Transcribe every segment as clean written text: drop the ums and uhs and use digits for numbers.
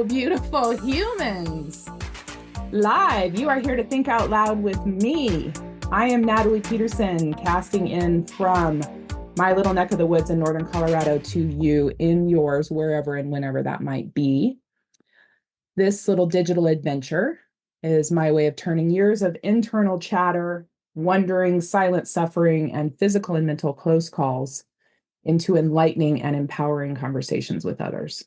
Hello, beautiful humans. Live, you are here to think out loud with me. I am Natalie Peterson, casting in from my little neck of the woods in northern Colorado to you in yours, wherever and whenever that might be. This little digital adventure is my way of turning years of internal chatter, wondering, silent suffering, and physical and mental close calls into enlightening and empowering conversations with others.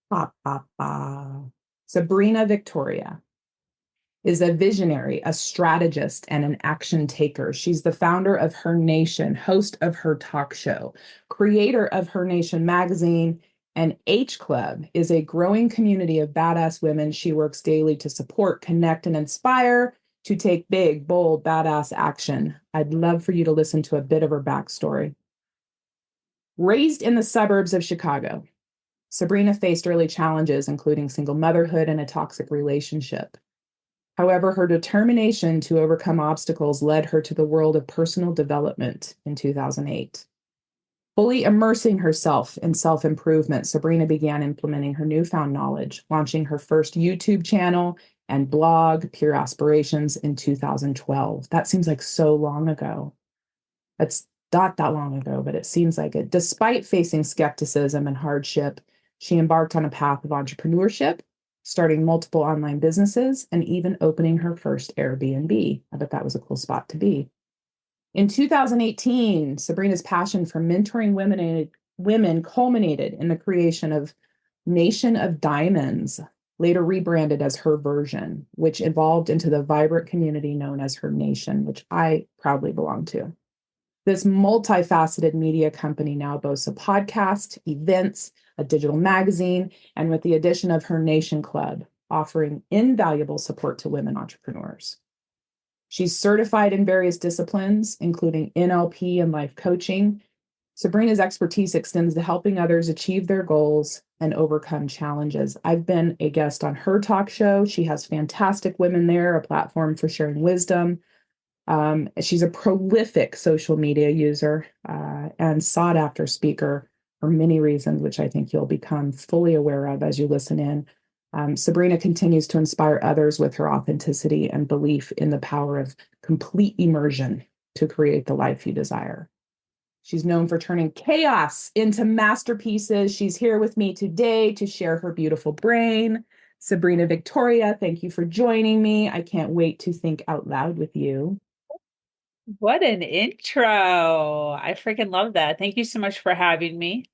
Ba, ba, ba. Sabrina Victoria is a visionary, a strategist, and an action taker. She's the founder of Her Nation, host of her talk show, creator of Her Nation magazine, and H Club is a growing community of badass women she works daily to support, connect, and inspire to take big, bold, badass action. I'd love for you to listen to a bit of her backstory. Raised in the suburbs of Chicago, Sabrina faced early challenges, including single motherhood and a toxic relationship. However, her determination to overcome obstacles led her to the world of personal development in 2008. Fully immersing herself in self-improvement, Sabrina began implementing her newfound knowledge, launching her first YouTube channel and blog, Pure Aspirations, in 2012. That seems like so long ago. That's not that long ago, but it seems like it. Despite facing skepticism and hardship, she embarked on a path of entrepreneurship, starting multiple online businesses, and even opening her first Airbnb. I bet that was a cool spot to be. In 2018, Sabrina's passion for mentoring women culminated in the creation of Nation of Diamonds, later rebranded as Her Version, which evolved into the vibrant community known as Her Nation, which I proudly belong to. This multifaceted media company now boasts a podcast, events, a digital magazine, and with the addition of Her Nation Club, offering invaluable support to women entrepreneurs. She's certified in various disciplines, including NLP and life coaching. Sabrina's expertise extends to helping others achieve their goals and overcome challenges. I've been a guest on her talk show. She has fantastic women there, a platform for sharing wisdom. She's a prolific social media user and sought after speaker for many reasons, which I think you'll become fully aware of as you listen in. Sabrina continues to inspire others with her authenticity and belief in the power of complete immersion to create the life you desire. She's known for turning chaos into masterpieces. She's here with me today to share her beautiful brain. Sabrina Victoria, thank you for joining me. I can't wait to think out loud with you. What an intro. I freaking love that. Thank you so much for having me.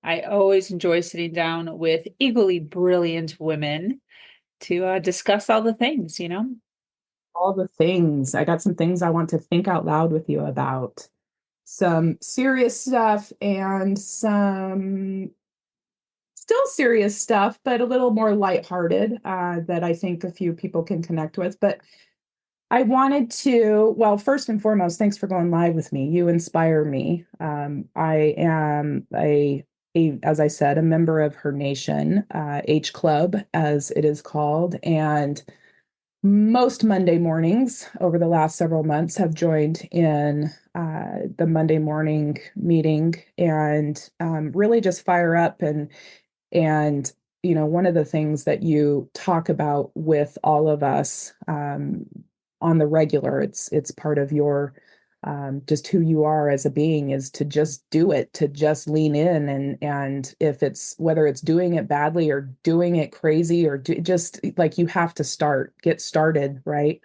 I always enjoy sitting down with equally brilliant women to discuss all the things. All the things. I got some things I want to think out loud with you about. Some serious stuff and some still serious stuff, but a little more lighthearted that I think a few people can connect with. But I wanted to, well, first and foremost, thanks for going live with me. You inspire me. I am as I said, a member of Her Nation, H Club, as it is called, and most Monday mornings over the last several months have joined in the Monday morning meeting and really just fire up and one of the things that you talk about with all of us on the regular, it's part of your just who you are as a being is to just do it, to just lean in and if it's whether it's doing it badly or doing it crazy or just like you have to get started, right?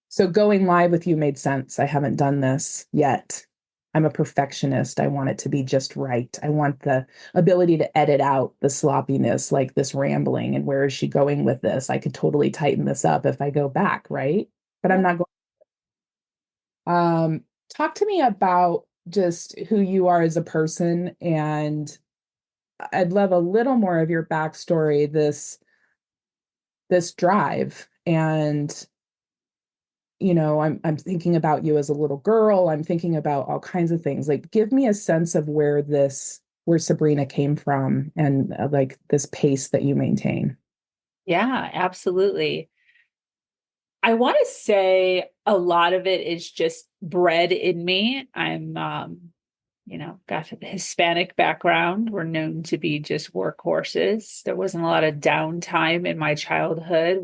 So going live with you made sense. I haven't done this yet. I'm a perfectionist. I want it to be just right. I want the ability to edit out the sloppiness, like this rambling. And where is she going with this? I could totally tighten this up if I go back, right? But I'm not going. Talk to me about just who you are as a person, and I'd love a little more of your backstory, this drive. And I'm thinking about you as a little girl. I'm thinking about all kinds of things. Like, give me a sense of where Sabrina came from and like this pace that you maintain. Yeah, absolutely. I want to say a lot of it is just bred in me. I'm got a Hispanic background. We're known to be just workhorses. There wasn't a lot of downtime in my childhood.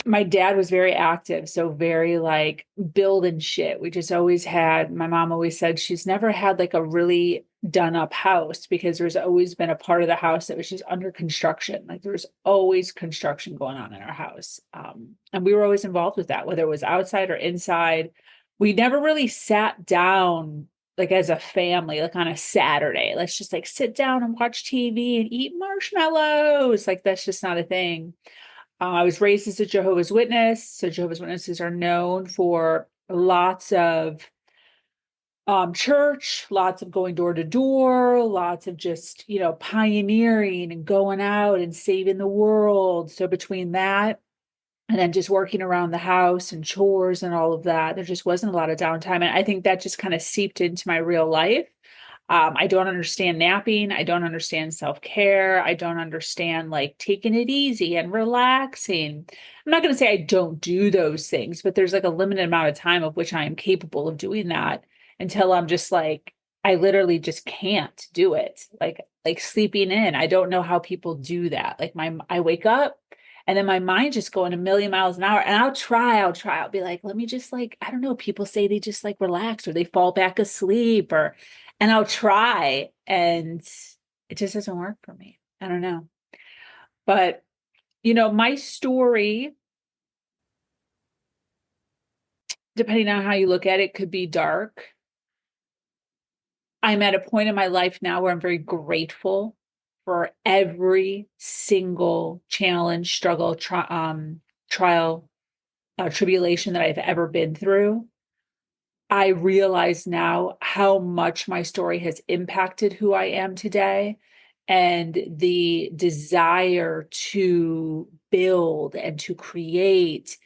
My dad was very active, so very like building shit. We just always had, my mom always said she's never had like a really done up house because there's always been a part of the house that was just under construction. Like there was always construction going on in our house. And we were always involved with that, whether it was outside or inside. We never really sat down like as a family, like on a Saturday. Let's just like sit down and watch TV and eat marshmallows. Like that's just not a thing. I was raised as a Jehovah's Witness. So Jehovah's Witnesses are known for lots of church, lots of going door to door, lots of just, pioneering and going out and saving the world. So between that and then just working around the house and chores and all of that, there just wasn't a lot of downtime. And I think that just kind of seeped into my real life. I don't understand napping. I don't understand self-care. I don't understand like taking it easy and relaxing. I'm not going to say I don't do those things, but there's like a limited amount of time of which I am capable of doing that until I'm just like, I literally just can't do it. Like sleeping in. I don't know how people do that. Like I wake up and then my mind just going a million miles an hour and I'll be like, let me just like, I don't know. People say they just like relax or they fall back asleep and I'll try and it just doesn't work for me. I don't know. But, my story, depending on how you look at it, could be dark. I'm at a point in my life now where I'm very grateful for every single challenge, struggle, trial, tribulation that I've ever been through. I realize now how much my story has impacted who I am today and the desire to build and to create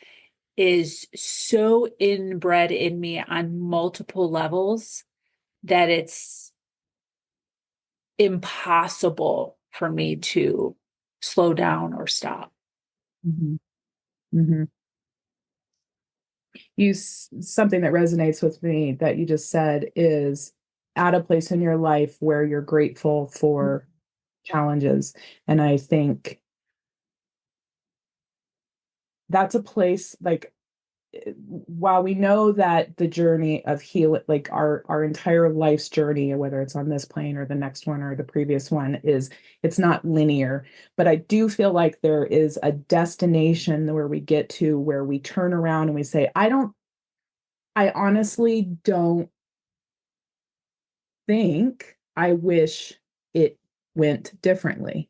is so inbred in me on multiple levels that it's impossible for me to slow down or stop. Mhm. Mhm. Something that resonates with me that you just said is at a place in your life where you're grateful for challenges. And I think that's a place like while we know that the journey of healing, like our entire life's journey, whether it's on this plane or the next one or the previous one, it's not linear. But I do feel like there is a destination where we get to where we turn around and we say, I honestly don't think I wish it went differently.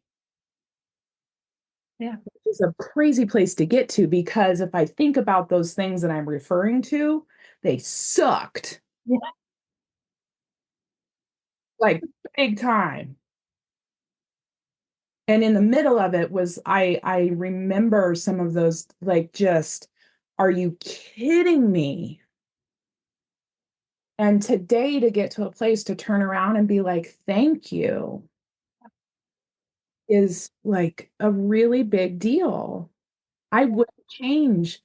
Yeah. It's a crazy place to get to because if I think about those things that I'm referring to, they sucked Yeah. like big time. And in the middle of it was I remember some of those like just, are you kidding me? And today to get to a place to turn around and be like, thank you is like a really big deal. I wouldn't change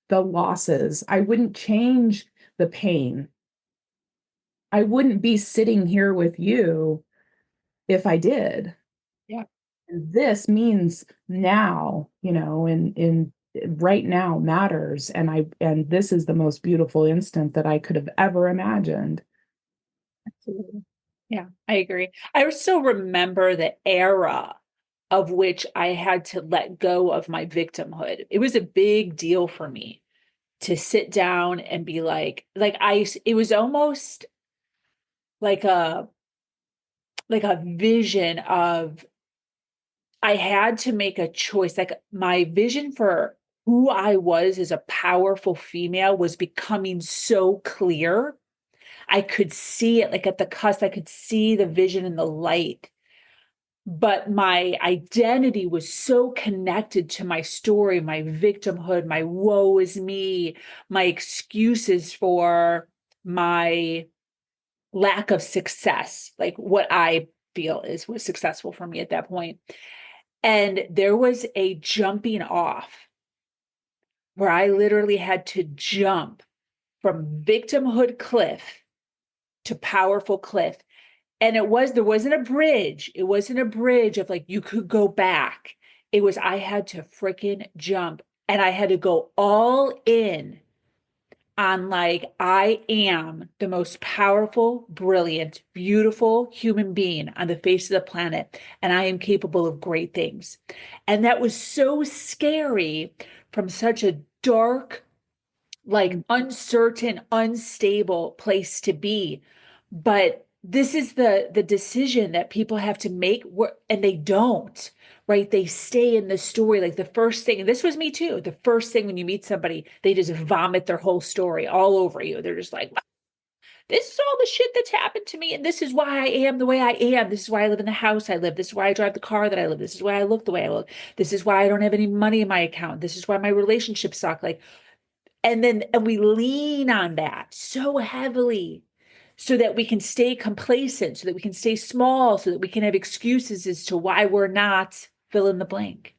the losses. I wouldn't change the pain. I wouldn't be sitting here with you if I did. Yeah. And this means now, in right now matters. And this is the most beautiful instant that I could have ever imagined. Absolutely. Yeah, I agree. I still remember the era of which I had to let go of my victimhood. It was a big deal for me to sit down and be it was almost like a vision of I had to make a choice. Like my vision for who I was as a powerful female was becoming so clear. I could see it like at the cusp, I could see the vision and the light. But my identity was so connected to my story, my victimhood, my woe is me, my excuses for my lack of success, like what I feel was successful for me at that point. And there was a jumping off where I literally had to jump from victimhood cliff to powerful cliff. And there wasn't a bridge. It wasn't a bridge of like you could go back. It was I had to freaking jump and I had to go all in on like I am the most powerful, brilliant, beautiful human being on the face of the planet, and I am capable of great things. And that was so scary from such a dark, like uncertain, unstable place to be. But this is the decision that people have to make, and they don't, right? They stay in the story. Like the first thing, and this was me too. The first thing when you meet somebody, they just vomit their whole story all over you. They're just like, this is all the shit that's happened to me, and this is why I am the way I am. This is why I live in the house I live. This is why I drive the car that I live. This is why I look the way I look. This is why I don't have any money in my account. This is why my relationships suck. Like, and we lean on that so heavily so that we can stay complacent, so that we can stay small, so that we can have excuses as to why we're not fill in the blank.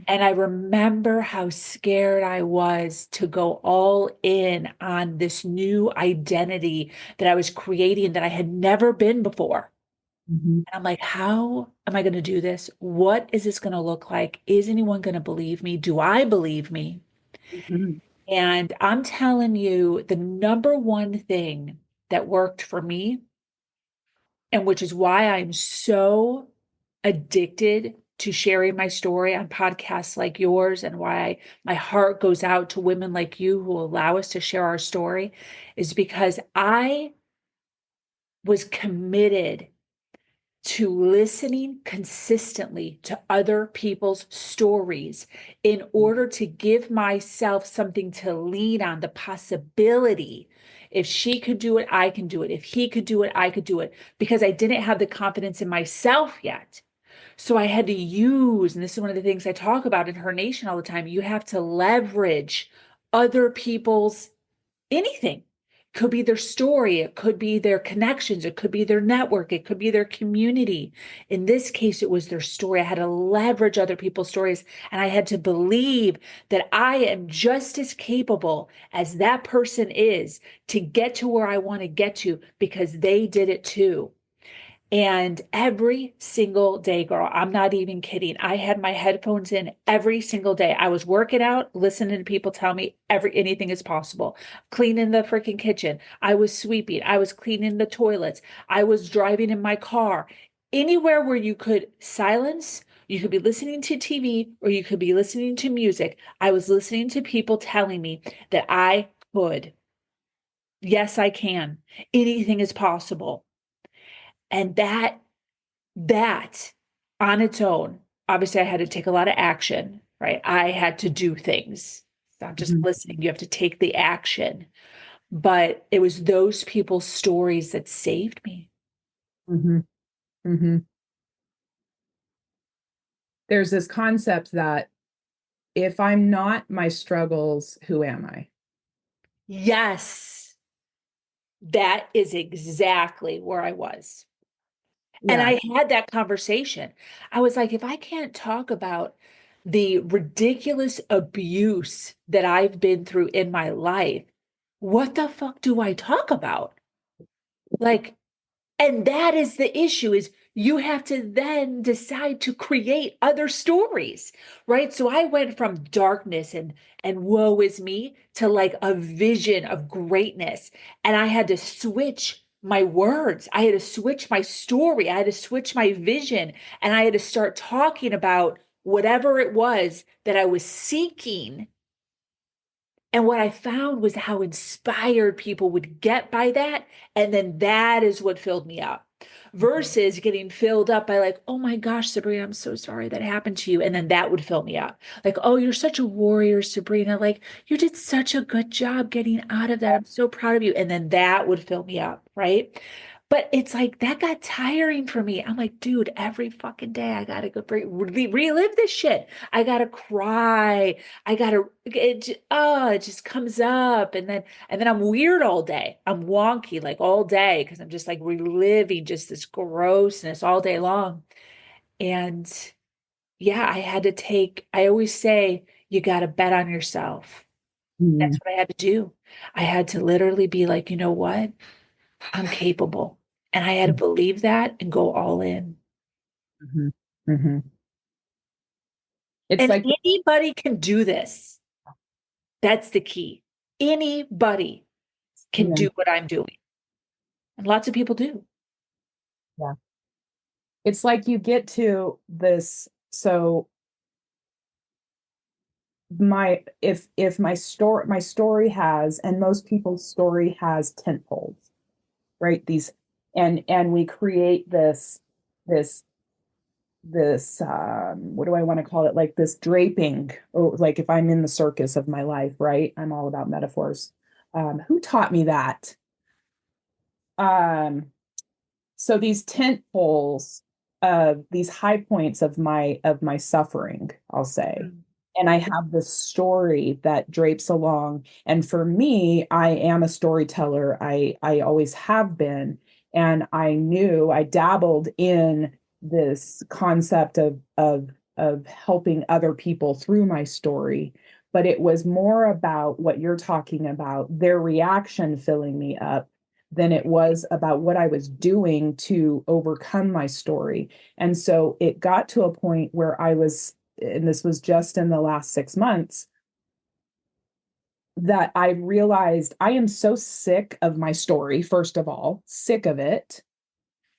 And I remember how scared I was to go all in on this new identity that I was creating that I had never been before. Mm-hmm. And I'm like, how am I going to do this? What is this going to look like? Is anyone going to believe me? Do I believe me? Mm-hmm. And I'm telling you, the number one thing that worked for me, and which is why I'm so addicted to sharing my story on podcasts like yours, and why my heart goes out to women like you who allow us to share our story, is because I was committed to listening consistently to other people's stories in order to give myself something to lean on, the possibility. If she could do it, I can do it. If he could do it, I could do it, because I didn't have the confidence in myself yet. So I had to use, and this is one of the things I talk about in Her Nation all the time, you have to leverage other people's anything. It could be their story, it could be their connections, it could be their network, it could be their community. In this case, it was their story. I had to leverage other people's stories, and I had to believe that I am just as capable as that person is to get to where I want to get to because they did it too. And every single day, girl, I'm not even kidding. I had my headphones in every single day. I was working out, listening to people tell me anything is possible. Cleaning the freaking kitchen. I was sweeping. I was cleaning the toilets. I was driving in my car. Anywhere where you could silence, you could be listening to TV or you could be listening to music. I was listening to people telling me that I could. Yes, I can. Anything is possible. And that on its own, obviously I had to take a lot of action, right? I had to do things. It's not just Mm-hmm. listening, you have to take the action. But it was those people's stories that saved me. Mm-hmm. Mm-hmm. There's this concept that if I'm not my struggles, who am I? Yes, that is exactly where I was. And Yeah. I had that conversation. I was like, if I can't talk about the ridiculous abuse that I've been through in my life, what the fuck do I talk about? Like, and that is the issue is you have to then decide to create other stories, right? So I went from darkness and woe is me to like a vision of greatness. And I had to switch my words. I had to switch my story. I had to switch my vision. And I had to start talking about whatever it was that I was seeking. And what I found was how inspired people would get by that. And then that is what filled me up versus getting filled up by like, oh my gosh, Sabrina, I'm so sorry that happened to you. And then that would fill me up. Like, oh, you're such a warrior, Sabrina. Like, you did such a good job getting out of that. I'm so proud of you. And then that would fill me up. Right. But it's like that got tiring for me. I'm like, dude, every fucking day I gotta go relive this shit. I gotta cry. I gotta it just comes up, and then I'm weird all day. I'm wonky like all day because I'm just like reliving just this grossness all day long. And yeah, I always say you gotta bet on yourself. Mm-hmm. That's what I had to do. I had to literally be like, you know what? I'm capable. And I had to believe that and go all in. Mhm. Mhm. It's And like, anybody can do this. That's the key. Anybody can yeah, do what I'm doing. And lots of people do. yeah. It's like you get to this. So if my story has, and most people's story has tent poles, right? These, and we create this what do I want to call it? Like this draping, or like if I'm in the circus of my life, right? I'm all about metaphors. Who taught me that? Um, so these tent poles, these high points of my suffering, I'll say. Mm. And I have this story that drapes along. And for me, I am a storyteller. I always have been. And I dabbled in this concept of helping other people through my story. But it was more about what you're talking about, their reaction filling me up, than it was about what I was doing to overcome my story. And so it got to a point where and this was just in the last 6 months, that I realized I am so sick of my story, first of all, sick of it.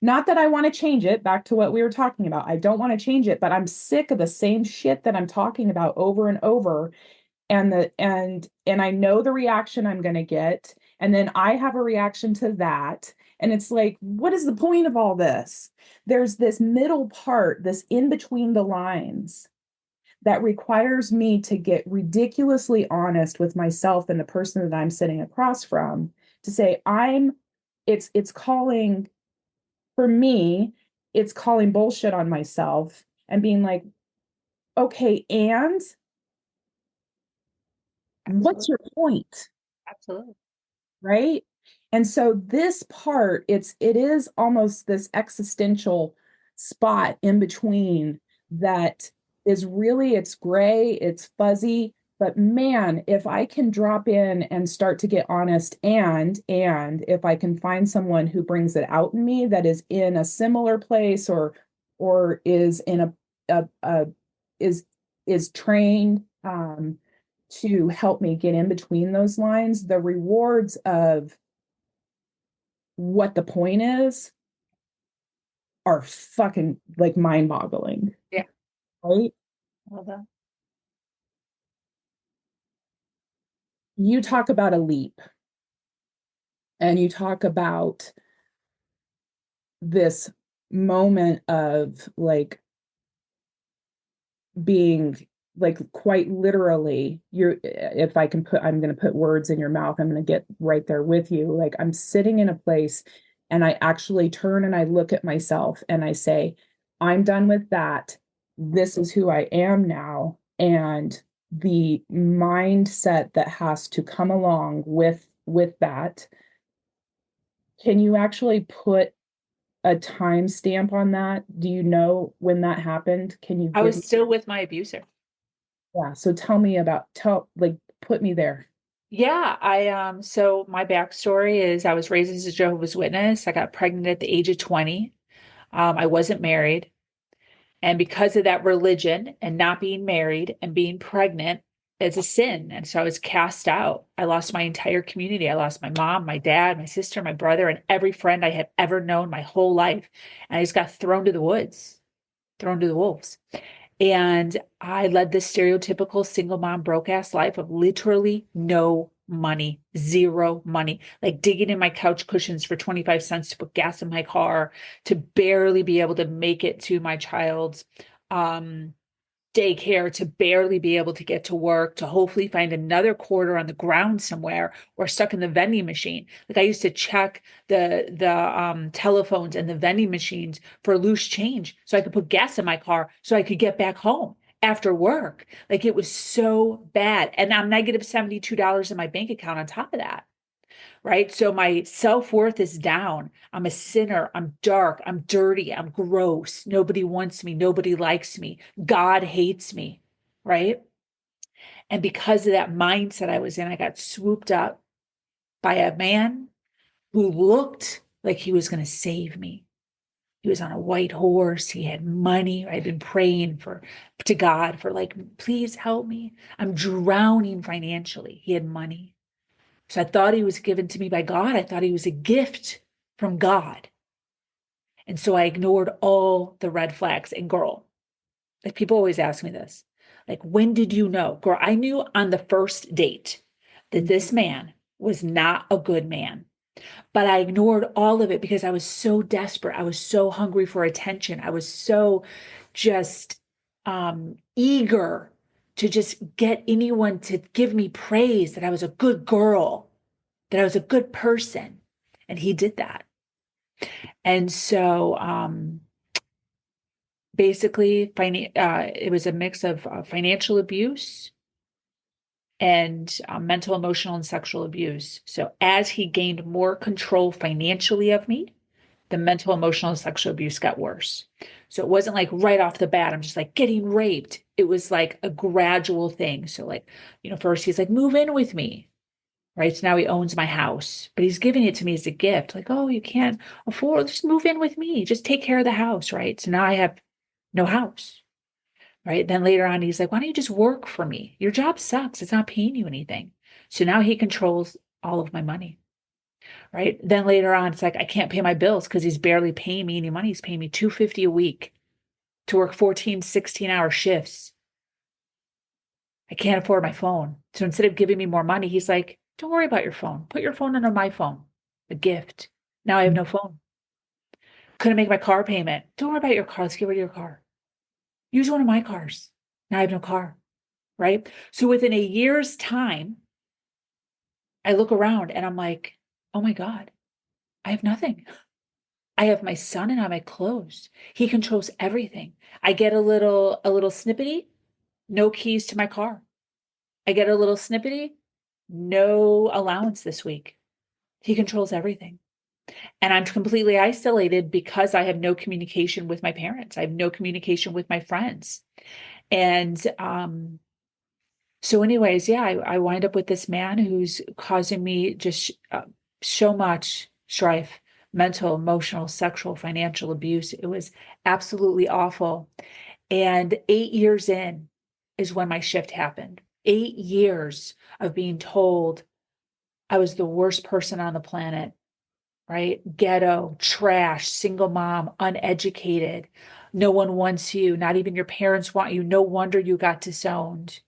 Not that I want to change it, back to what we were talking about. I don't want to change it, but I'm sick of the same shit that I'm talking about over and over. And I know the reaction I'm going to get, and then I have a reaction to that, and it's like, what is the point of all this? There's this middle part, this in between the lines, that requires me to get ridiculously honest with myself and the person that I'm sitting across from, to say it's calling, for me, it's calling bullshit on myself and being like, okay, and what's Absolutely. your point? Absolutely. Right? And so this part, it is almost this existential spot in between, that is really, it's gray, it's fuzzy, but man, if I can drop in and start to get honest, and if I can find someone who brings it out in me, that is in a similar place, or is in a is is trained, to help me get in between those lines, the rewards of what the point is are fucking like mind-boggling, Yeah. right? Well done. You talk about a leap, and you talk about this moment of like being, like, quite literally, you're if I can put I'm going to put words in your mouth, I'm going to get right there with you. Like, I'm sitting in a place, and I actually turn and I look at myself and I say, I'm done with that. This is who I am now. And the mindset that has to come along with that, can you actually put a time stamp on that? Do you know when that happened? Can you I give was me? still with my abuser. Yeah, so tell me about, like, put me there. Yeah, so my backstory is I was raised as a Jehovah's Witness. I got pregnant at the age of 20. I wasn't married. And because of that religion and not being married and being pregnant, it's a sin. And so I was cast out. I lost my entire community. I lost my mom, my dad, my sister, my brother, and every friend I had ever known my whole life. And I just got thrown to the woods, thrown to the wolves. And I led this stereotypical single mom, broke ass life of literally no money, zero money, like digging in my couch cushions for 25 cents to put gas in my car, to barely be able to make it to my child's um, daycare, to barely be able to get to work, to hopefully find another quarter on the ground somewhere or stuck in the vending machine. Like, I used to check the telephones and the vending machines for loose change so I could put gas in my car so I could get back home after work. Like, it was so bad. And I'm negative $72 in my bank account on top of that. Right. So my self-worth is down. I'm a sinner. I'm dark. I'm dirty. I'm gross. Nobody wants me. Nobody likes me. God hates me. Right. And because of that mindset I was in, I got swooped up by a man who looked like he was going to save me. He was on a white horse. He had money. I'd been praying to God for like, please help me. I'm drowning financially. He had money. So I thought he was given to me by God. I thought he was a gift from God. And so I ignored all the red flags. And girl, like people always ask me this, like, when did you know? Girl, I knew on the first date that this man was not a good man. But I ignored all of it because I was so desperate. I was so hungry for attention. I was so just eager to just get anyone to give me praise that I was a good girl, that I was a good person. And he did that. And so basically, it was a mix of financial abuse and mental, emotional, and sexual abuse. So as he gained more control financially of me, the mental, emotional, and sexual abuse got worse. So it wasn't like right off the bat, I'm just like getting raped. It was like a gradual thing. So like, first he's like, move in with me. Right. So now he owns my house, but he's giving it to me as a gift. Like, oh, you can't afford, just move in with me. Just take care of the house. Right. So now I have no house. Right. Then later on, he's like, why don't you just work for me? Your job sucks. It's not paying you anything. So now he controls all of my money. Right. Then later on, it's like, I can't pay my bills because he's barely paying me any money. He's paying me $250 a week to work 14, 16-hour shifts. I can't afford my phone. So instead of giving me more money, he's like, don't worry about your phone. Put your phone under my phone, a gift. Now I have no phone. Couldn't make my car payment. Don't worry about your car. Let's get rid of your car. Use one of my cars. Now I have no car. Right. So within a year's time, I look around and I'm like, oh my God, I have nothing. I have my son and I have my clothes. He controls everything. I get a little snippety, no keys to my car. I get a little snippety, no allowance this week. He controls everything. And I'm completely isolated because I have no communication with my parents. I have no communication with my friends. And so anyways, yeah, I wind up with this man who's causing me just so much strife, mental, emotional, sexual, financial abuse. It was absolutely awful. And 8 years in is when my shift happened. 8 years of being told I was the worst person on the planet, right? Ghetto, trash, single mom, uneducated. No one wants you. Not even your parents want you. No wonder you got disowned.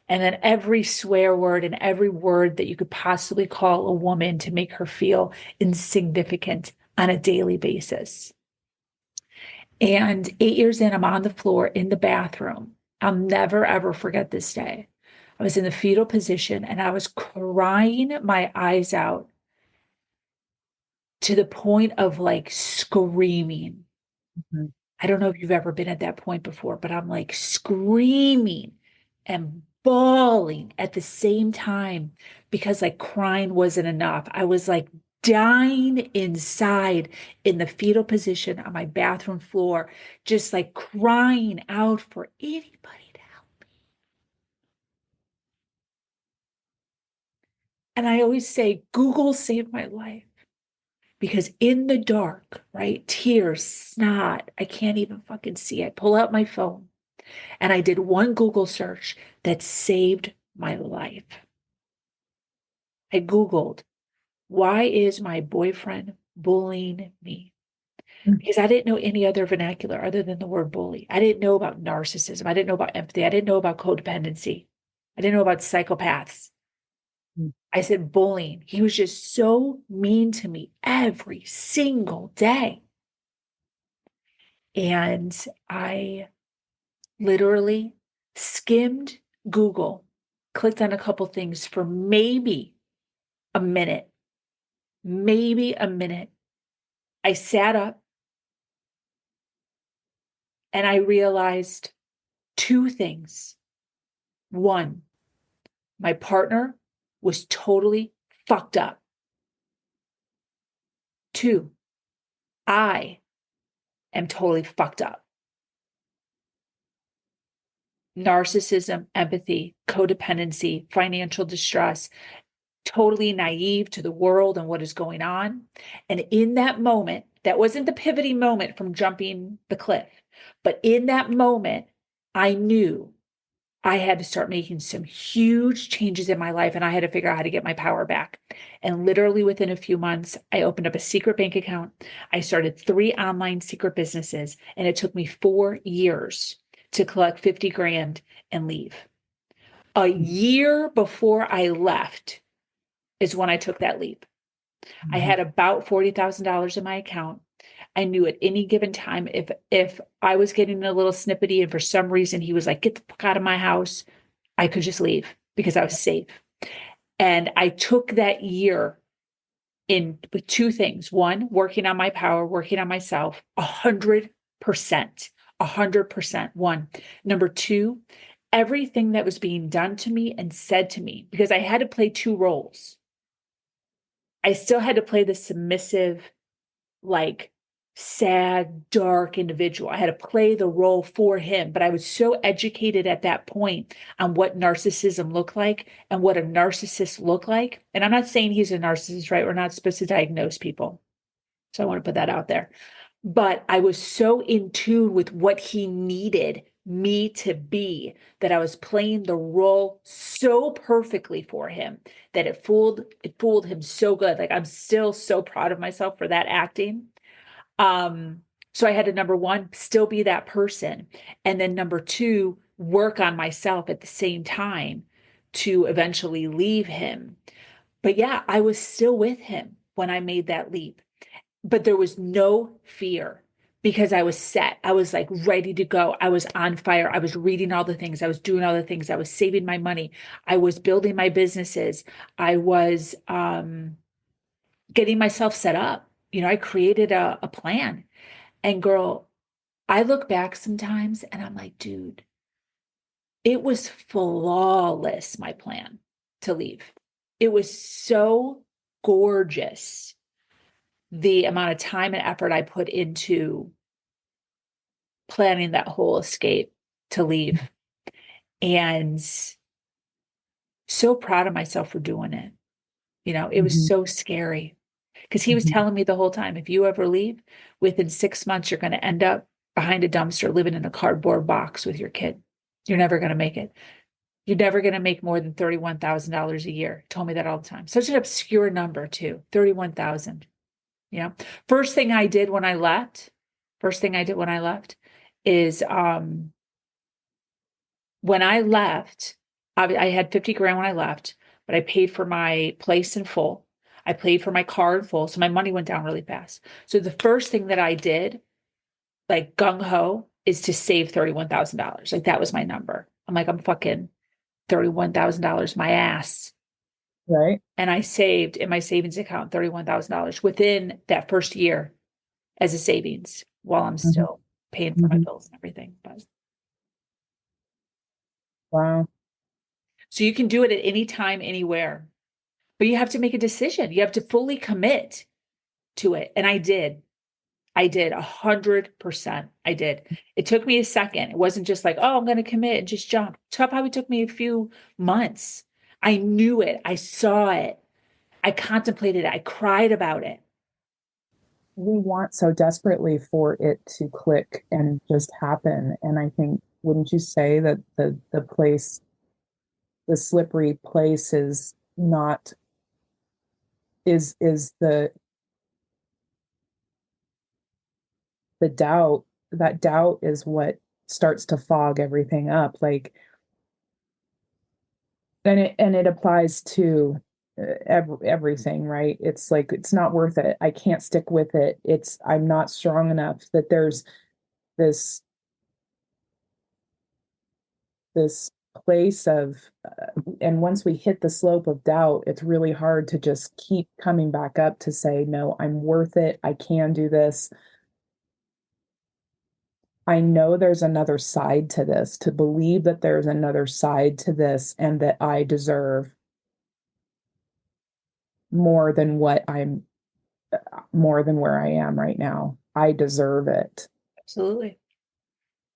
And then every swear word and every word that you could possibly call a woman to make her feel insignificant on a daily basis. And 8 years in, I'm on the floor in the bathroom. I'll never, ever forget this day. I was in the fetal position and I was crying my eyes out to the point of like screaming. Mhm. I don't know if you've ever been at that point before, but I'm like screaming and bawling at the same time because like crying wasn't enough. I was like dying inside in the fetal position on my bathroom floor, just like crying out for anybody to help. And I always say, Google saved my life because in the dark, right? Tears, snot, I can't even fucking see. I pull out my phone and I did one Google search that saved my life. I Googled, why is my boyfriend bullying me? Because I didn't know any other vernacular other than the word bully. I didn't know about narcissism. I didn't know about empathy. I didn't know about codependency. I didn't know about psychopaths. Mhm. I said bullying. He was just so mean to me every single day. And I literally skimmed Google, clicked on a couple things for maybe a minute, maybe a minute. I sat up and I realized two things. One, my partner was totally fucked up. Two, I am totally fucked up. Narcissism, empathy, codependency, financial distress, totally naive to the world and what is going on. And in that moment, that wasn't the pivoting moment from jumping the cliff, but in that moment, I knew I had to start making some huge changes in my life and I had to figure out how to get my power back. And literally within a few months, I opened up a secret bank account. I started 3 online secret businesses, and it took me 4 years to collect 50 grand and leave. A year before I left is when I took that leap. I Mhm. had about $40,000 in my account. I knew at any given time if I was getting a little snippety and for some reason he was like, get the fuck out of my house, I could just leave because I was safe. And I took that year in with 2 things. One, working on my power, working on myself, 100%, 100%. One. Number 2, everything that was being done to me and said to me, because I had to play 2 roles. I still had to play the submissive, like sad, dark individual. I had to play the role for him, but I was so educated at that point on what narcissism looked like and what a narcissist looked like. And I'm not saying he's a narcissist, right? We're not supposed to diagnose people. So I want to put that out there. But I was so in tune with what he needed me to be that I was playing the role so perfectly for him that it fooled him so good. Like I'm still so proud of myself for that acting. Um, so I had to, number 1, still be that person. And then number 2, work on myself at the same time to eventually leave him. But yeah, I was still with him when I made that leap, but there was no fear because I was set. I was like ready to go. I was on fire. I was reading all the things. I was doing all the things. I was saving my money. I was building my businesses. I was getting myself set up. I created a plan. And girl, I look back sometimes and I'm like, dude, it was flawless, my plan to leave. It was so gorgeous, the amount of time and effort I put into planning that whole escape to leave. And so proud of myself for doing it. It was Mhm. so scary because he was Mhm. telling me the whole time, if you ever leave, within 6 months, you're going to end up behind a dumpster living in a cardboard box with your kid. You're never going to make it. You're never going to make more than $31,000 a year. He told me that all the time. Such an obscure number too, 31,000. First thing I did when I left, is when I left, I had 50 grand when I left, but I paid for my place in full. I paid for my car in full. So my money went down really fast. So the first thing that I did, like gung ho, is to save $31,000. Like that was my number. I'm like, I'm fucking $31,000 my ass. Right. And I saved in my savings account $31,000 within that first year as a savings while I'm Mhm. still paying for my Mhm. bills and everything. But Wow. so you can do it at any time, anywhere, but you have to make a decision. You have to fully commit to it. And I did. I did 100%. I did. It took me a second. It wasn't just like, oh, I'm going to commit and just jump. It probably took me a few months. I knew it. I saw it. I contemplated it. I cried about it. We want so desperately for it to click and just happen. And I think, wouldn't you say that the slippery place is not is the doubt. That doubt is what starts to fog everything up. Like, and it applies to everything, right? It's like it's not worth it. I can't stick with it. I'm not strong enough. That there's this this place of and once we hit the slope of doubt, it's really hard to just keep coming back up to say, no, I'm worth it. I can do this. I know there's another side to this, to believe that there's another side to this and that I deserve more than what I'm more than where I am right now. I deserve it. Absolutely.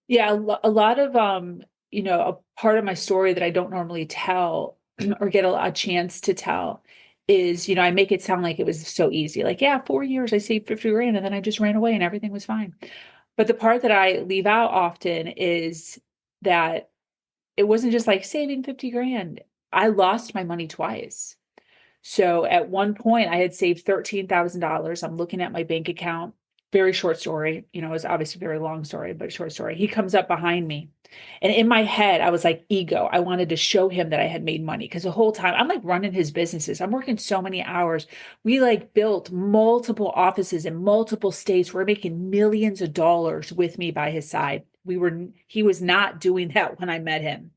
Yeah, a lot of a part of my story that I don't normally tell or get a chance to tell is, I make it sound like it was so easy. Like, yeah, 4 years, I saved 50 grand and then I just ran away and everything was fine. But the part that I leave out often is that it wasn't just like saving 50 grand. I lost my money twice. So at one point, I had saved $13,000. I'm looking at my bank account. Very short story. It was obviously a very long story, but short story. He comes up behind me. And in my head, I was like, ego. I wanted to show him that I had made money because the whole time I'm like running his businesses. I'm working so many hours. We like built multiple offices in multiple states. We're making millions of dollars with me by his side. He was not doing that when I met him.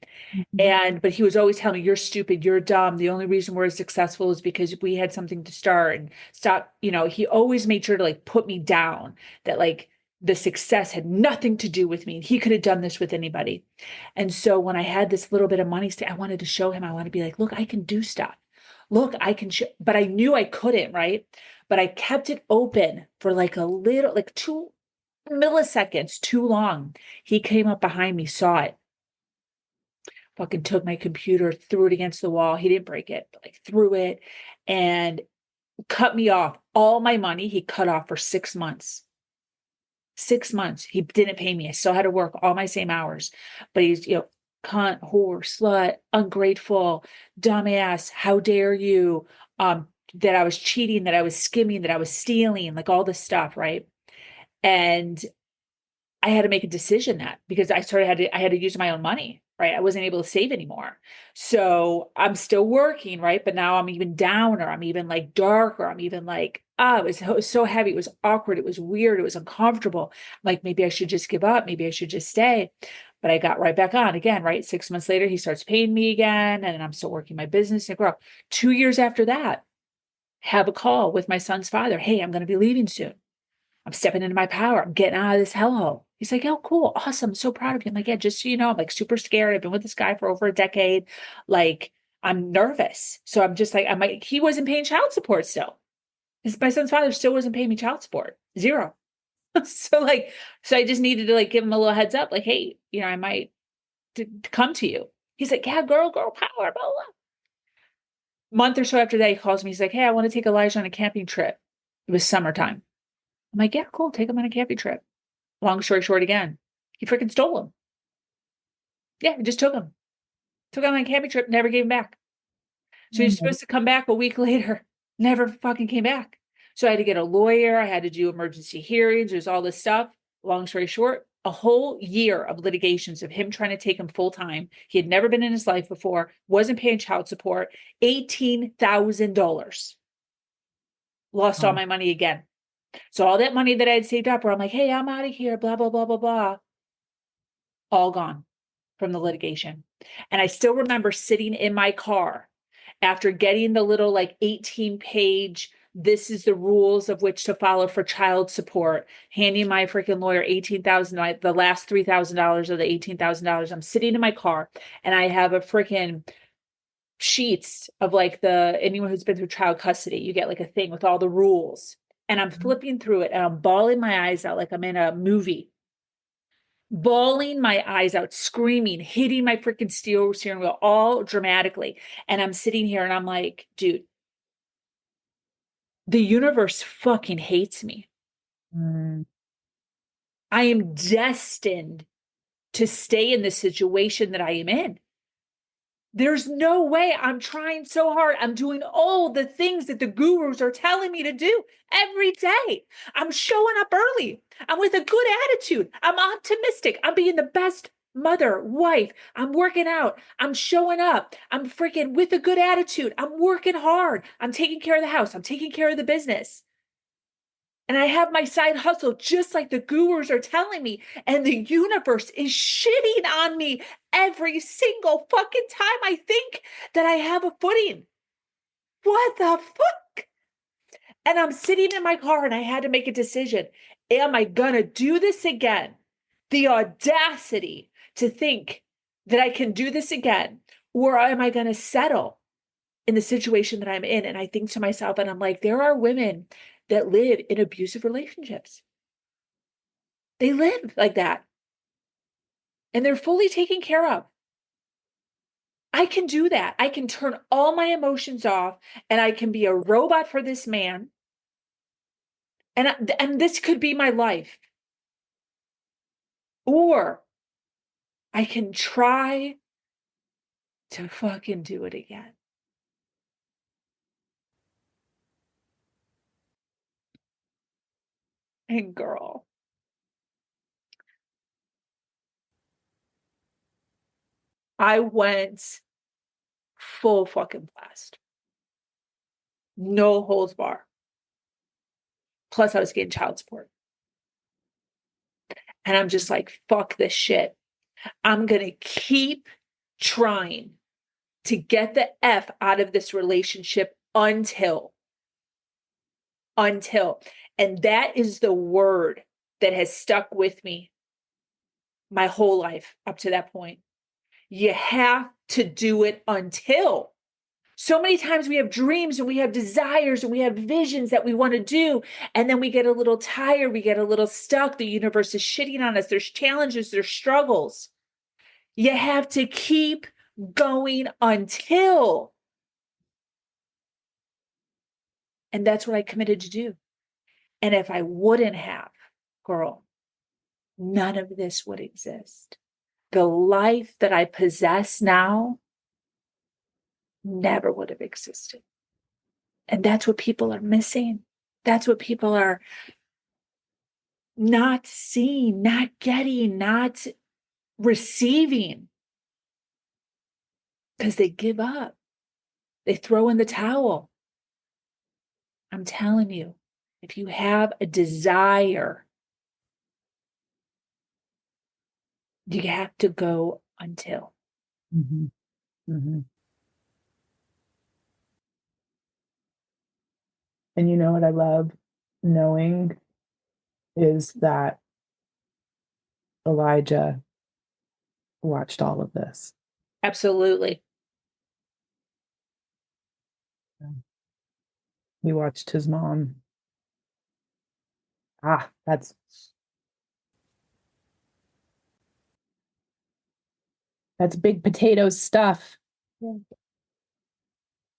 Mhm. But he was always telling me, you're stupid, you're dumb. The only reason we're successful is because we had something to start and stop. He always made sure to like put me down, that like the success had nothing to do with me. He could have done this with anybody. And so when I had this little bit of money, I wanted to show him, I want to be like, look, I can do stuff. Look, I can, but I knew I couldn't, right? But I kept it open for like a little, like 2 milliseconds too long. He came up behind me, saw it, fucking took my computer, threw it against the wall. He didn't break it, but like threw it and cut me off. All my money he cut off for 6 months. 6 months. He didn't pay me. I still had to work all my same hours. But he's, cunt, whore, slut, ungrateful, dumbass, how dare you? That I was cheating, that I was skimming, that I was stealing, like all this stuff, right? And I had to make a decision that because I had to use my own money, right? I wasn't able to save anymore. So I'm still working, right? But now I'm even downer. I'm even like darker. I'm even like, it was so heavy. It was awkward. It was weird. It was uncomfortable. Like maybe I should just give up. Maybe I should just stay. But I got right back on again, right? 6 months later, he starts paying me again. And I'm still working my business and grow. 2 years after that, have a call with my son's father. Hey, I'm going to be leaving soon. I'm stepping into my power. I'm getting out of this hellhole. He's like, oh, cool. Awesome. So proud of you. I'm like, yeah, just so you know, I'm like super scared. I've been with this guy for over a decade. Like, I'm nervous. So I'm just like, he wasn't paying child support still. My son's father still wasn't paying me child support. Zero. So I just needed to like give him a little heads up, like, hey, I might come to you. He's like, yeah, girl power, blah, blah. Month or so after that, he calls me. He's like, hey, I want to take Elijah on a camping trip. It was summertime. I'm like, yeah, cool. Take him on a camping trip. Long story short, again, he freaking stole him. Yeah, he just took him. Took him on a camping trip, never gave him back. So he's supposed to come back a week later, never fucking came back. So I had to get a lawyer. I had to do emergency hearings. There's all this stuff. Long story short, a whole year of litigations of him trying to take him full time. He had never been in his life before, wasn't paying child support, $18,000. Lost all Wow. my money again. So all that money that I had saved up, where I'm like, hey, I'm out of here, blah, blah, blah, blah, blah, all gone from the litigation. And I still remember sitting in my car after getting the little like 18-page, this is the rules of which to follow for child support, handing my freaking lawyer 18,000, the last $3,000 of the $18,000. I'm sitting in my car and I have a freaking sheets of like anyone who's been through child custody, you get like a thing with all the rules. And I'm flipping through it and I'm bawling my eyes out like I'm in a movie, bawling my eyes out, screaming, hitting my freaking steering wheel, all dramatically. And I'm sitting here and I'm like, dude, the universe fucking hates me. Mm. I am destined to stay in the situation that I am in. There's no way. I'm trying so hard. I'm doing all the things that the gurus are telling me to do every day. I'm showing up early. I'm with a good attitude. I'm optimistic. I'm being the best mother, wife. I'm working out. I'm showing up. I'm freaking with a good attitude. I'm working hard. I'm taking care of the house. I'm taking care of the business. And I have my side hustle just like the gurus are telling me. And the universe is shitting on me every single fucking time I think that I have a footing. What the fuck? And I'm sitting in my car and I had to make a decision. Am I going to do this again? The audacity to think that I can do this again. Or am I going to settle in the situation that I'm in? And I think to myself, and I'm like, there are women that live in abusive relationships. They live like that and they're fully taken care of. I can do that. I can turn all my emotions off and I can be a robot for this man. And this could be my life. Or I can try to fucking do it again. And girl, I went full fucking blast. No holds bar. Plus I was getting child support. And I'm just like, fuck this shit. I'm going to keep trying to get the F out of this relationship until. And that is the word that has stuck with me my whole life up to that point. You have to do it until. So many times we have dreams and we have desires and we have visions that we want to do. And then we get a little tired. We get a little stuck. The universe is shitting on us. There's challenges, there's struggles. You have to keep going until. And that's what I committed to do. And if I wouldn't have, girl, none of this would exist. The life that I possess now never would have existed. And that's what people are missing. That's what people are not seeing, not getting, not receiving. Because they give up. They throw in the towel. I'm telling you, if you have a desire, you have to go until. Mm-hmm. Mm-hmm. And you know what I love knowing is that Elijah watched all of this. Absolutely. He watched his mom. That's big potato stuff. Yeah.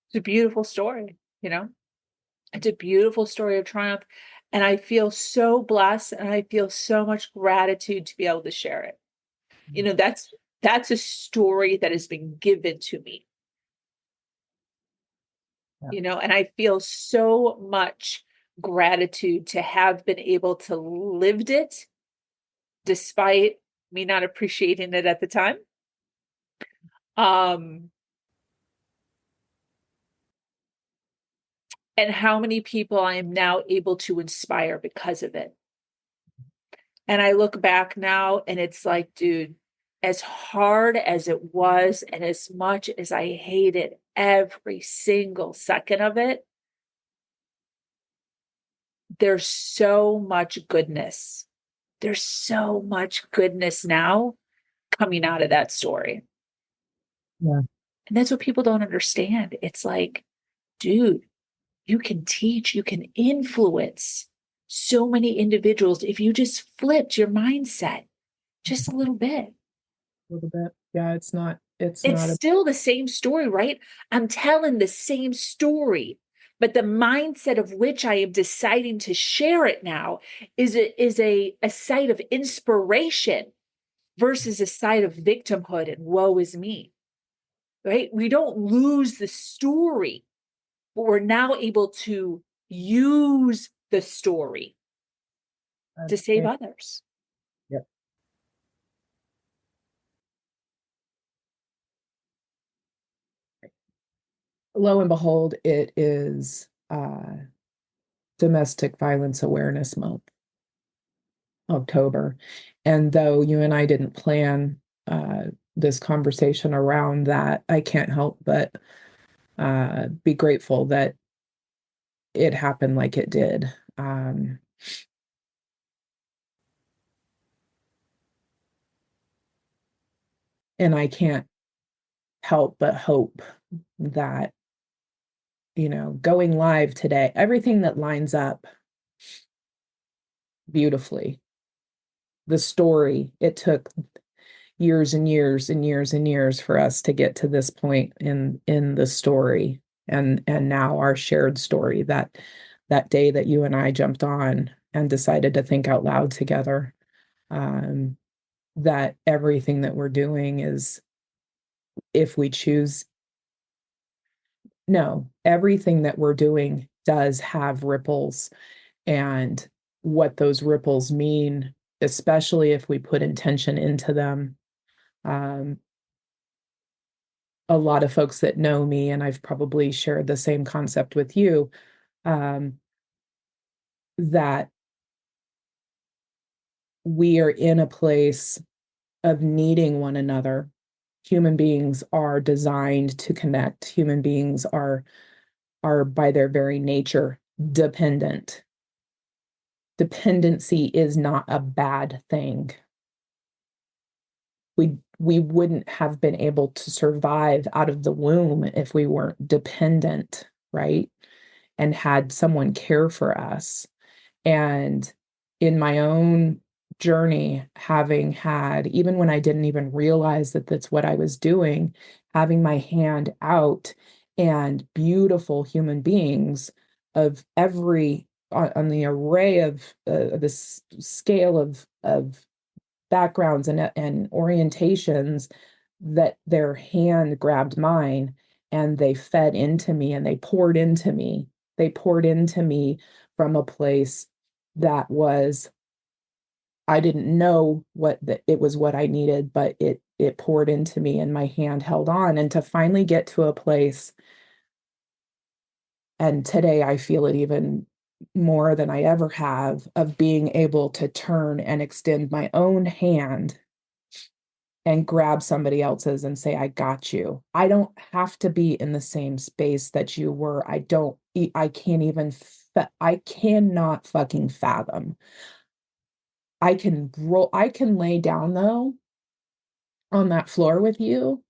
It's a beautiful story, you know? It's a beautiful story of triumph. And I feel so blessed and I feel so much gratitude to be able to share it. You know, that's a story that has been given to me. Yeah. You know, and I feel so much gratitude to have been able to lived it despite me not appreciating it at the time. And how many people I am now able to inspire because of it. And I look back now and it's like, dude, as hard as it was and as much as I hated every single second of it, there's so much goodness. There's so much goodness now coming out of that story. Yeah. And that's what people don't understand. It's like, dude, you can teach, you can influence so many individuals if you just flipped your mindset just a little bit. A little bit. Yeah, it's not Still the same story, right? I'm telling the same story, but the mindset of which I am deciding to share it now is a site of inspiration versus a site of victimhood and woe is me, right? We don't lose the story, but we're now able to use the story to save others. Yep. Lo and behold, it is Domestic Violence Awareness Month, October. And though you and I didn't plan this conversation around that, I can't help but be grateful that it happened like it did. And I can't help but hope that, going live today, everything that lines up beautifully, the story, it took, years and years and years and years for us to get to this point in the story, and now our shared story, that day that you and I jumped on and decided to think out loud together, that everything that we're doing is, if we choose, no, everything that we're doing does have ripples, and what those ripples mean, especially if we put intention into them. Um, a lot of folks that know me, and I've probably shared the same concept with you, um, that we are in a place of needing one another. Human beings are designed to connect. Human beings are by their very nature dependent. Dependency is not a bad thing. We wouldn't have been able to survive out of the womb if we weren't dependent, right? And had someone care for us. And in my own journey, having had, even when I didn't even realize that that's what I was doing, having my hand out, and beautiful human beings of every, on the array of this scale of backgrounds and orientations, that their hand grabbed mine and they fed into me and they poured into me. They poured into me from a place that was, I didn't know what that it was what I needed, but it poured into me and my hand held on. And to finally get to a place, and today I feel it even more than I ever have, of being able to turn and extend my own hand and grab somebody else's and say, I got you. I don't have to be in the same space that you were. I can't even, I cannot fucking fathom. I can lay down though on that floor with you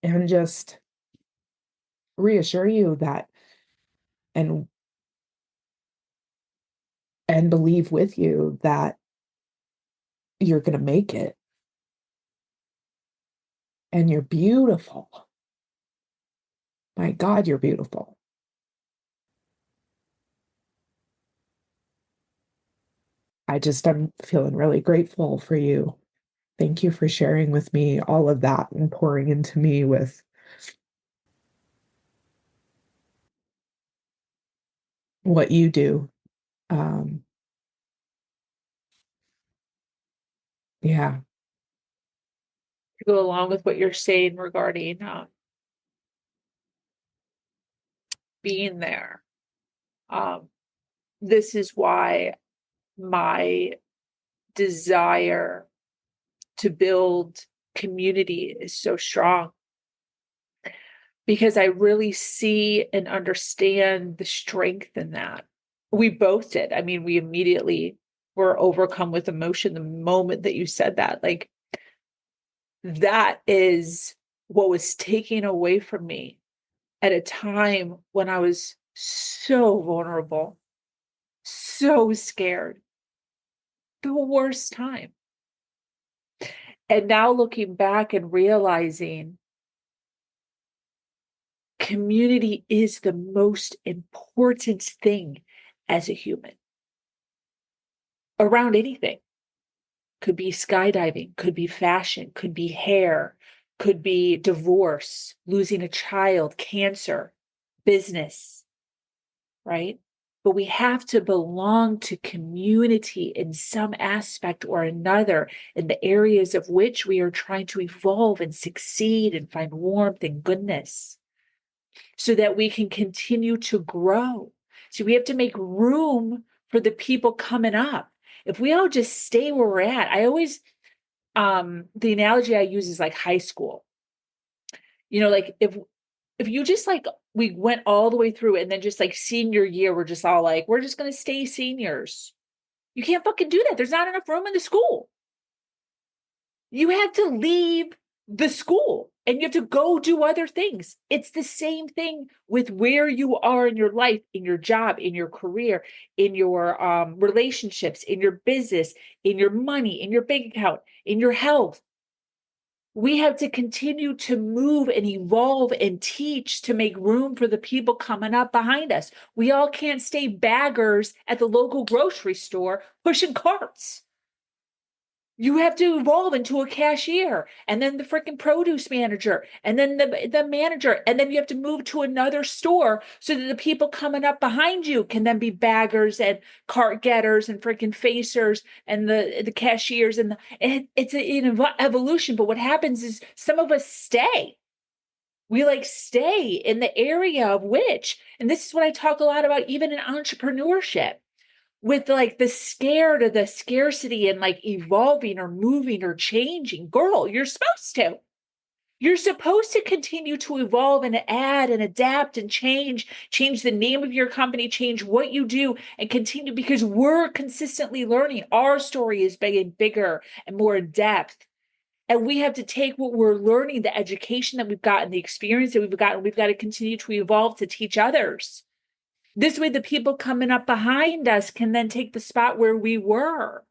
and just reassure you that, and believe with you that you're going to make it and you're beautiful. My God, you're beautiful. I'm feeling really grateful for you. Thank you for sharing with me all of that and pouring into me with what you do. Um, yeah, To go along with what you're saying regarding being there. Um, this is why my desire to build community is so strong, because I really see and understand the strength in that. We both did. I mean, we immediately were overcome with emotion the moment that you said that. Like, that is what was taken away from me at a time when I was so vulnerable, so scared, the worst time. And now looking back and realizing community is the most important thing as a human around anything. Could be skydiving, could be fashion, could be hair, could be divorce, losing a child, cancer, business, right? But we have to belong to community in some aspect or another in the areas of which we are trying to evolve and succeed and find warmth and goodness, so that we can continue to grow. So we have to make room for the people coming up. If we all just stay where we're at, I always, the analogy I use is like high school. Like if you just like, we went all the way through and then just like senior year, we're just all like, we're just going to stay seniors. You can't fucking do that. There's not enough room in the school. You have to leave the school and you have to go do other things. It's the same thing with where you are in your life, in your job, in your career, in your relationships, in your business, in your money, in your bank account, in your health. We have to continue to move and evolve and teach to make room for the people coming up behind us. We all can't stay baggers at the local grocery store pushing carts. You have to evolve into a cashier, and then the freaking produce manager, and then the manager, and then you have to move to another store so that the people coming up behind you can then be baggers and cart getters and freaking facers and the cashiers, and it's an evolution. But what happens is some of us stay. We like stay in the area of which, and this is what I talk a lot about, even in entrepreneurship, with like the scared of the scarcity and like evolving or moving or changing. Girl, you're supposed to. You're supposed to continue to evolve and add and adapt and change the name of your company, change what you do, and continue, because we're consistently learning. Our story is getting bigger and more in depth. And we have to take what we're learning, the education that we've gotten, the experience that we've gotten, we've got to continue to evolve to teach others. This way, the people coming up behind us can then take the spot where we were.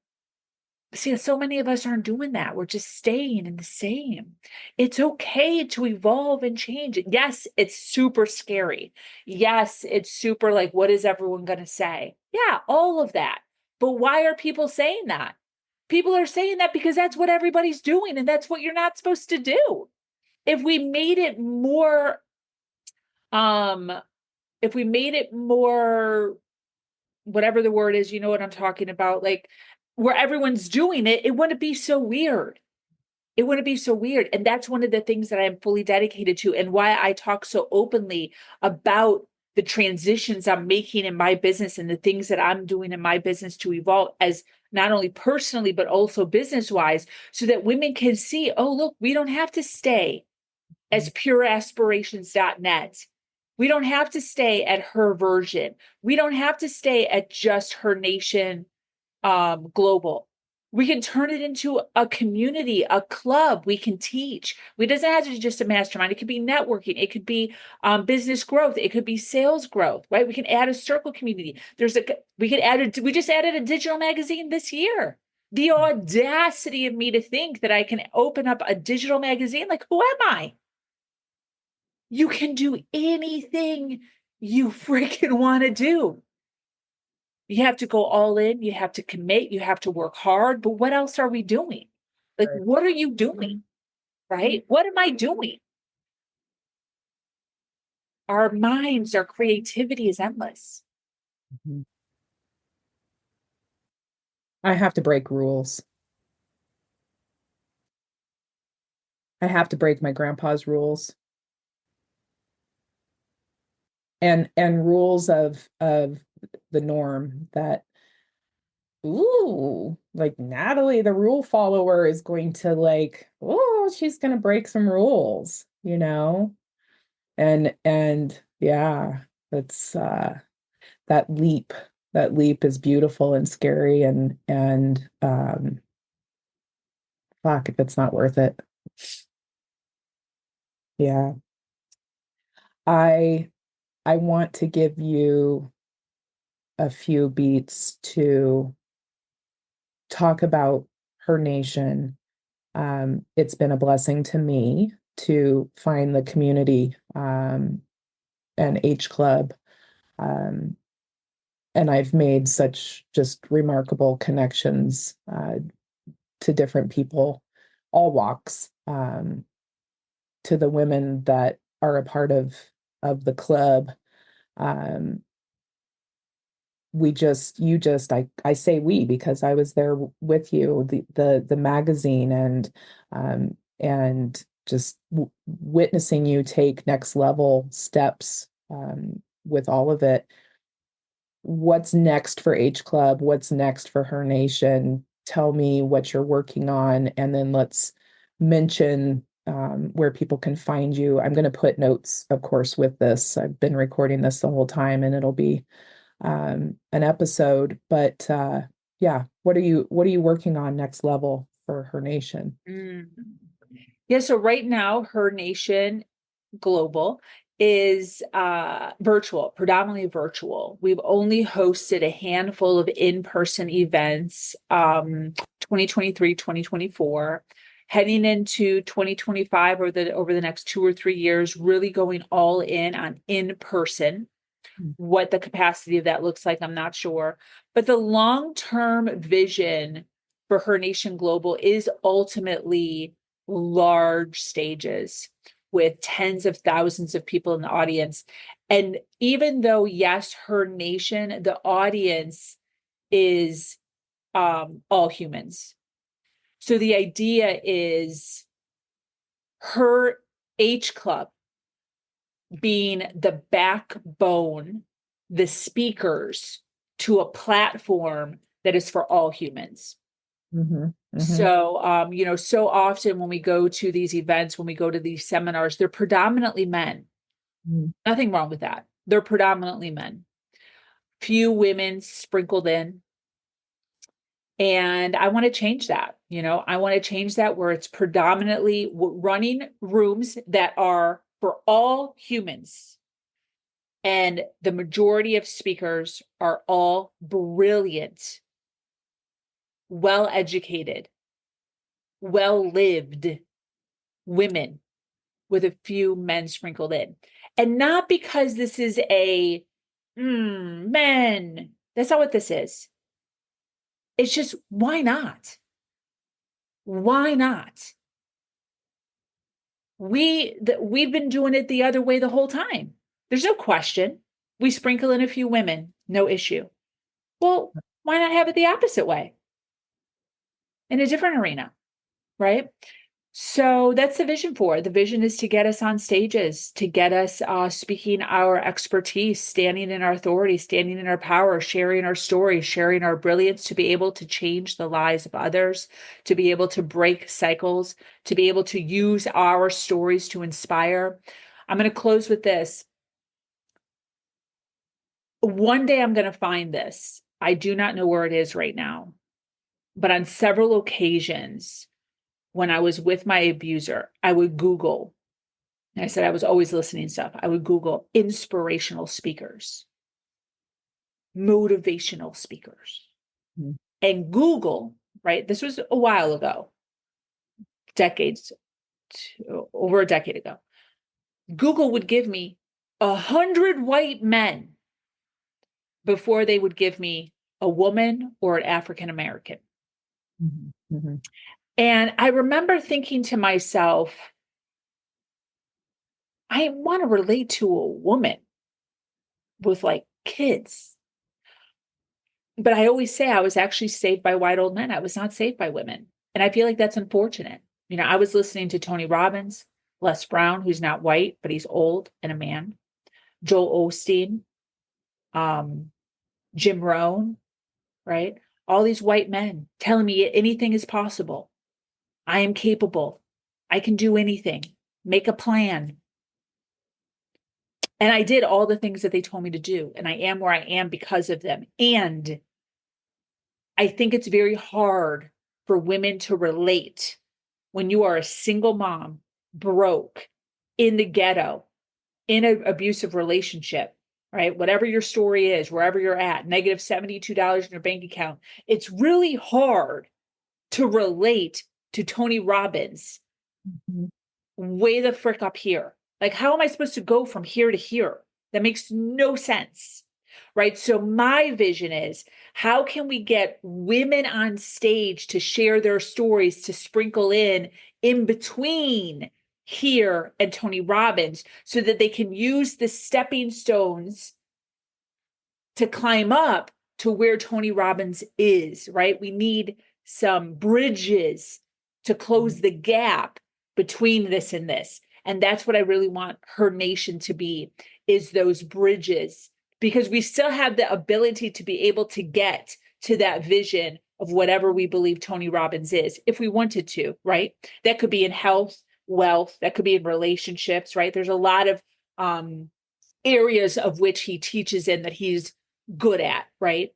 See, so many of us aren't doing that. We're just staying in the same. It's okay to evolve and change. Yes, it's super scary. Yes, it's super like, what is everyone going to say? Yeah, all of that. But why are people saying that? People are saying that because that's what everybody's doing, and that's what you're not supposed to do. If we made it more, um, if we made it more, whatever the word is, you know what I'm talking about, like where everyone's doing it, it wouldn't be so weird. It wouldn't be so weird. And that's one of the things that I'm fully dedicated to, and why I talk so openly about the transitions I'm making in my business and the things that I'm doing in my business to evolve, as not only personally, but also business wise, so that women can see, oh, look, we don't have to stay as pureaspirations.net. We don't have to stay at her version. We don't have to stay at just her nation global. We can turn it into a community, a club. We can teach. We doesn't have to be just a mastermind. It could be networking. It could be business growth. It could be sales growth, right? We can add a circle community. We just added a digital magazine this year. The audacity of me to think that I can open up a digital magazine. Like, who am I? You can do anything you freaking want to do. You have to go all in, you have to commit, you have to work hard, but what else are we doing? Like, Right. what are you doing? Right? What am I doing? Our minds, our creativity is endless. Mhm. I have to break rules. I have to break my grandpa's rules and rules of the norm that, ooh, like Natalie, the rule follower, is going to like, oh, she's going to break some rules, you know? And yeah, that's that leap. That leap is beautiful and scary, and fuck if it's not worth it. Yeah. I I want to give you a few beats to talk about her nation. It's been a blessing to me to find the community, and H Club. Um, and I've made such just remarkable connections, to different people, all walks, to the women that are a part of the club. Um, I say we because I was there with you, the magazine, and just witnessing you take next level steps, with all of it. What's next for H Club? What's next for Her Nation? Tell me what you're working on, and then let's mention, where people can find you. I'm going to put notes, of course, with this. I've been recording this the whole time, and it'll be, an episode. But yeah, what are you working on next level for Her Nation? Mm. Yeah, so right now, Her Nation Global is virtual, predominantly virtual. We've only hosted a handful of in-person events, 2023, 2024. Heading into 2025 or over the next 2 or 3 years, really going all in on in-person. What the capacity of that looks like, I'm not sure. But the long-term vision for Her Nation Global is ultimately large stages with tens of thousands of people in the audience. And even though, yes, Her Nation, the audience is all humans. So the idea is her H Club being the backbone, the speakers to a platform that is for all humans. Mm-hmm. Mm-hmm. So, so often when we go to these events, when we go to these seminars, they're predominantly men. Mm-hmm. Nothing wrong with that. They're predominantly men. Few women sprinkled in. And I want to change that. I want to change that where it's predominantly running rooms that are for all humans. And the majority of speakers are all brilliant, well educated, well lived women with a few men sprinkled in. And not because this is men. That's not what this is. It's just, why not? Why not? We've been doing it the other way the whole time. There's no question. We sprinkle in a few women, no issue. Well, why not have it the opposite way in a different arena, right? So that's the vision for it. The vision is to get us on stages, to get us speaking our expertise, standing in our authority, standing in our power, sharing our stories, sharing our brilliance, to be able to change the lives of others, to be able to break cycles, to be able to use our stories to inspire. I'm going to close with this. One day I'm going to find this. I do not know where it is right now, but on several occasions, when I was with my abuser, I would Google. And I said I was always listening to stuff. I would Google inspirational speakers, motivational speakers, and Google, right? This was a while ago, over a decade ago. Google would give me 100 white men before they would give me a woman or an African American. Mm-hmm. Mm-hmm. And I remember thinking to myself, I want to relate to a woman with like kids. But I always say I was actually saved by white old men. I was not saved by women. And I feel like that's unfortunate. I was listening to Tony Robbins, Les Brown, who's not white, but he's old and a man, Joel Osteen, um, Jim Rohn, right? All these white men telling me anything is possible. I am capable. I can do anything. Make a plan. And I did all the things that they told me to do. And I am where I am because of them. And I think it's very hard for women to relate when you are a single mom, broke, in the ghetto, in an abusive relationship, right? Whatever your story is, wherever you're at, negative $72 in your bank account, it's really hard to relate to Tony Robbins Mm-hmm. way the frick up here. Like, how am I supposed to go from here to here? That makes no sense, right? So my vision is, how can we get women on stage to share their stories, to sprinkle in between here and Tony Robbins, so that they can use the stepping stones to climb up to where Tony Robbins is, right? We need some bridges to close the gap between this and this. And that's what I really want Her Nation to be, is those bridges, because we still have the ability to be able to get to that vision of whatever we believe Tony Robbins is, if we wanted to, right? That could be in health, wealth, that could be in relationships, right? There's a lot of areas of which he teaches in that he's good at, right?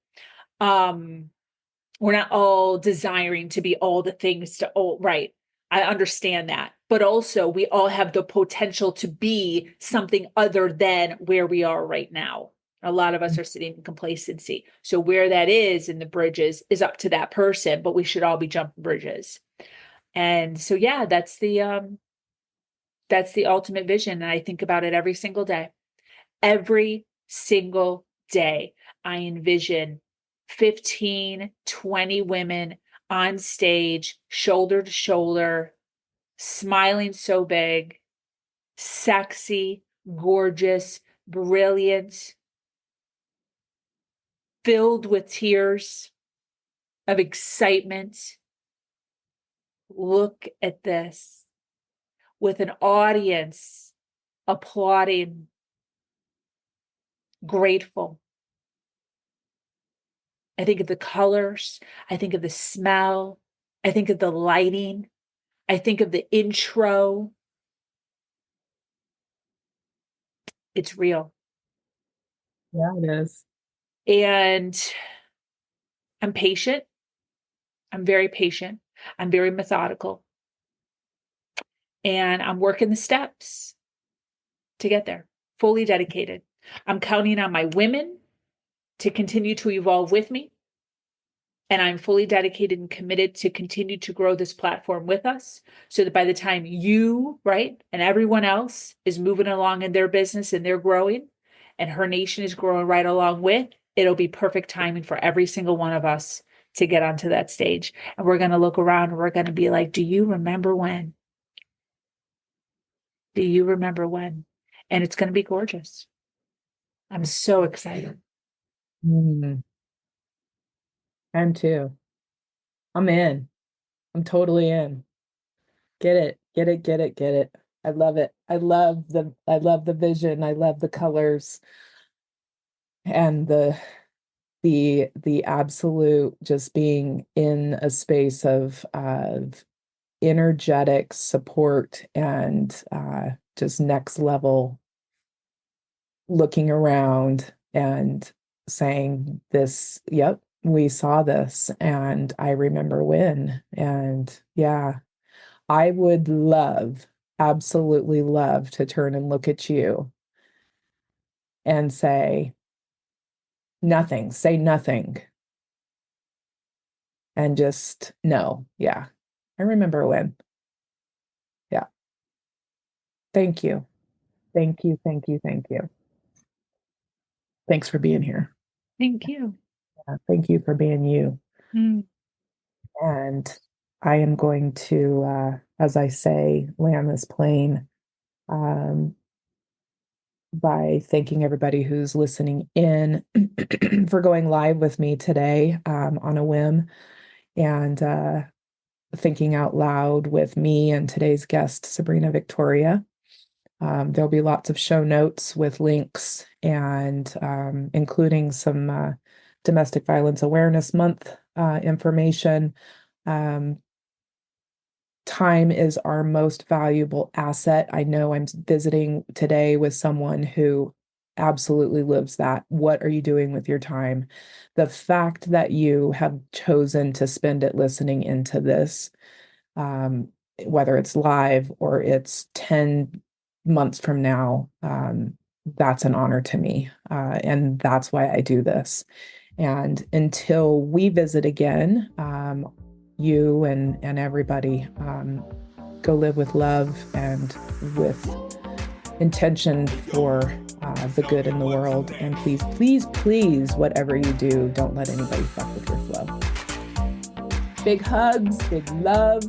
We're not all desiring to be all the things to all, right? I understand that. but also we all have the potential to be something other than where we are right now. A lot of us are sitting in complacency. So where that is in the bridges is up to that person, but we should all be jumping bridges. And so, yeah, that's the ultimate vision. And I think about it every single day. Every single day, I envision 15, 20 women on stage, shoulder to shoulder, smiling so big, sexy, gorgeous, brilliant, filled with tears of excitement. Look at this, with an audience applauding, grateful. I think of the colors. I think of the smell. I think of the lighting. I think of the intro. It's real. Yeah, it is. And I'm patient. I'm very patient. I'm very methodical. And I'm working the steps to get there, fully dedicated. I'm counting on my women to continue to evolve with me. And I'm fully dedicated and committed to continue to grow this platform with us so that by the time you, right, and everyone else is moving along in their business and they're growing and Her Nation is growing right along with, it'll be perfect timing for every single one of us to get onto that stage. And we're going to look around and we're going to be like, do you remember when? Do you remember when? And it's going to be gorgeous. I'm so excited. I'm too. I'm in. I'm totally in. Get it, get it, get it, get it. I love it. I love the vision. I love the colors and the absolute just being in a space of energetic support and just next level looking around and saying this, yep, we saw this and I remember when. And yeah, I would love, absolutely love to turn and look at you and say nothing, and just no. Yeah, I remember when. Yeah. Thank you. Thank you. Thank you. Thank you. Thanks for being here. Thank you. Thank you for being you. Mm. And I am going to, as I say, land this plane by thanking everybody who's listening in for going live with me today on a whim and thinking out loud with me and today's guest, Sabrina Victoria. There'll be lots of show notes with links and including some Domestic Violence Awareness Month information. Time is our most valuable asset. I know I'm visiting today with someone who absolutely lives that. What are you doing with your time? The fact that you have chosen to spend it listening into this, whether it's live or it's 10 months from now, that's an honor to me. And that's why I do this. And until we visit again, you and everybody, go live with love and with intention for the good in the world. And please, please, please, whatever you do, don't let anybody fuck with your flow. Big hugs, big love.